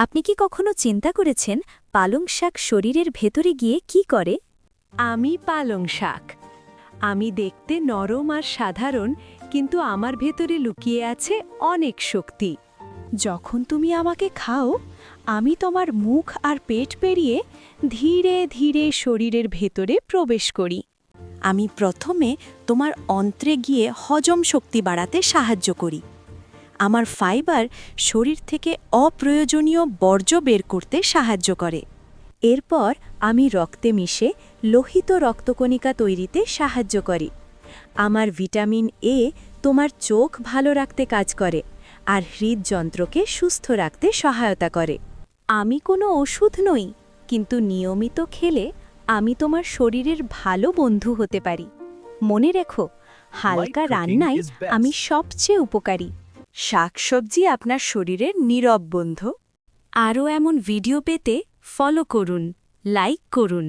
আপনি কি কখনো চিন্তা করেছেন পালং শাক শরীরের ভেতরে গিয়ে কি করে? আমি পালং শাক। আমি দেখতে নরম আর সাধারণ, কিন্তু আমার ভেতরে লুকিয়ে আছে অনেক শক্তি। যখন তুমি আমাকে খাও, আমি তোমার মুখ আর পেট পেরিয়ে ধীরে ধীরে শরীরের ভেতরে প্রবেশ করি। আমি প্রথমে তোমার অন্ত্রে গিয়ে হজম শক্তি বাড়াতে সাহায্য করি। আমার ফাইবার শরীর থেকে অপ্রয়োজনীয় বর্জ্য বের করতে সাহায্য করে। এরপর আমি রক্তে মিশে লোহিত রক্তকণিকা তৈরিতে সাহায্য করি। আমার ভিটামিন এ তোমার চোখ ভালো রাখতে কাজ করে আর হৃদযন্ত্রকে সুস্থ রাখতে সহায়তা করে। আমি কোনো ওষুধ নই, কিন্তু নিয়মিত খেলে আমি তোমার শরীরের ভালো বন্ধু হতে পারি। মনে রেখো, হালকা রান্নাই আমি সবচেয়ে উপকারী। শাকসবজি আপনার শরীরের নীরব বন্ধু। আরও এমন ভিডিও পেতে ফলো করুন, লাইক করুন।